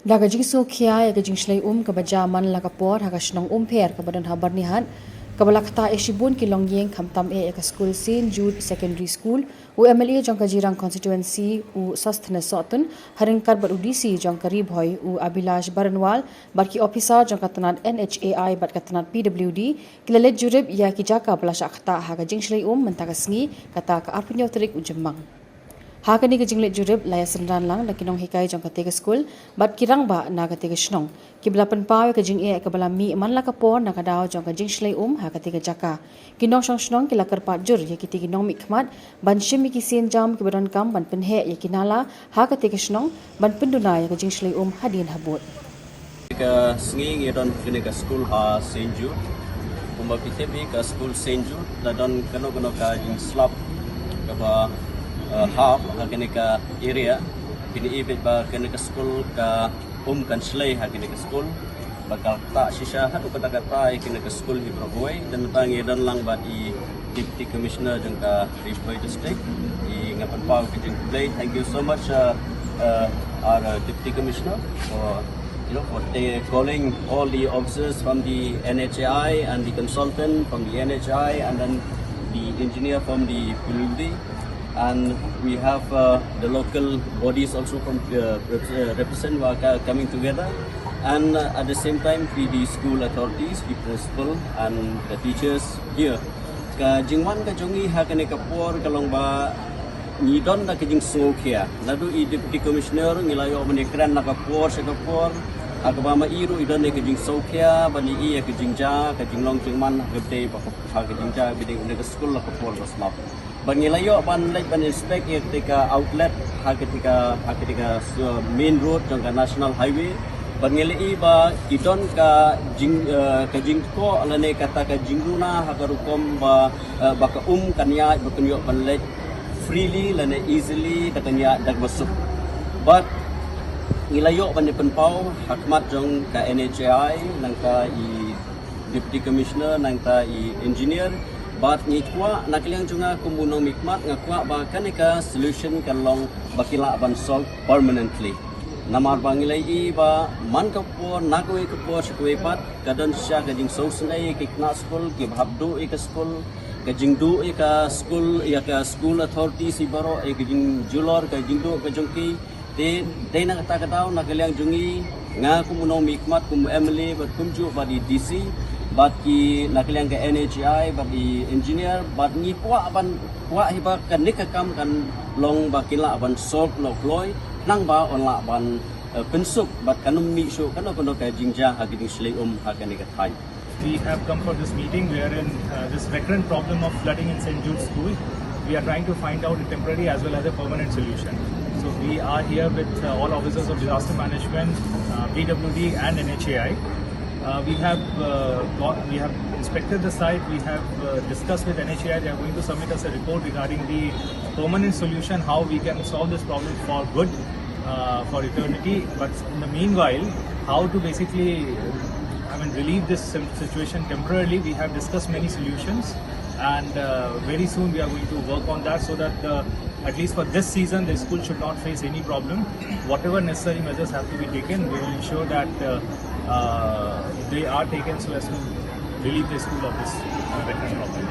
Daga jingsu kia ya gajing shlai kebajaman la kapor haga shnong per kebadan habar nihan kebalakta eshibun kilong yeng khamtam e ka school St Jude Secondary School UMLA jong kajirang constituency u sasthna sotun haringkar bar udisi jong karib hoy u Abilash Baranwal barki officer jong katanat NHAI bat katanat PWD kilalet jurib ya kijaka belasha khata haga jing shlai mentagasngi kata ka arpunyo terik ujemang Hakani ke jinglet jurib laya sendan lang na kinong hikai jong katega school bat kirang ba na katega shnong kiblapan pawe ke jing e ke balami man la kapor na kadaw jong ka jing shlai ha katega jaka kinong shong shnong kilakar pat jur ya kiti kinong mikmat ban shimi ki sen jam ke badan kam ban penhe ya kinala ha katega shnong ban penduna ya ke jing shlai hadin habot ka sngi ngiron ka school ha senju kumba pitebi ka school senju da don kano ka jing slap ka ba half hakene ka area kini ibet ba kene ka school ka kan slay hakene ka school bakal ta shisha hatu kata kata kene ka school hi proboy dan tangi dan lang ba di deputy commissioner jeng ka Rishboy district i ngapan pau ke jeng play. Thank you so much our deputy commissioner for for calling all the officers from the NHAI and the consultant from the NHAI and then the engineer from the PWD. And we have the local bodies also from represent coming together, and at the same time the school authorities, the principal and the teachers here. Ka jingwan ka jongi ha kane kapor kalong ba ngidon da kijing sokia ladu I deputy commissioner ngilayo menekran na kapor sa kapor agama iru idon ne kijing sokia bani I kijing ja kijing long jingman gede ba ha kijing ja biding ne school la kapor baslap Bangilayo ban like ban inspect ketika outlet ketika main road jangka national highway bangilai ba idon ka jing ko alane kata ka jingruna hagarukom ba baka kanya bakunyo ban like freely lane easily dakanya dag masuk but ngilayo ban penpau hakmat jong ka NHAI nangka I deputy commissioner nangka I engineer Bat ngikwa nakliang junga kumbuno mikmat ngakwa ba kanika solution kalong bakila ban solve permanently. Namar bangilai I ba man kapor nagwe kapor shkwe pat kadon sya kajing sosnai kikna school ki bhabdu ka school kajing du ka school ya ka school authorities ibaro kajing julor kajing du kajongki de na kata kataw nakliang jungi nga kumbuno mikmat kum Emily bat kumju ba di DC bat ki nakliang ka NHI bat di engineer bat ni kwa ban kwa hiba kan nikakam kan long bakila ban solve lo ploy nang ba on la ban pensuk bat kanum mi sho kan kono ka jingja hagiding slay hakani ka thai. We have come for this meeting wherein this recurrent problem of flooding in St. Jude School, we are trying to find out a temporary as well as a permanent solution. So we are here with all officers of disaster management, PWD and NHAI. We have inspected the site. We have discussed with NHAI. They are going to submit us a report regarding the permanent solution, how we can solve this problem for good, for eternity. But in the meanwhile, how to basically, relieve this situation temporarily. We have discussed many solutions, and very soon we are going to work on that so that at least for this season, the school should not face any problem. Whatever necessary measures have to be taken, we will ensure that they are taken so as to relieve the school of this recurrent problem.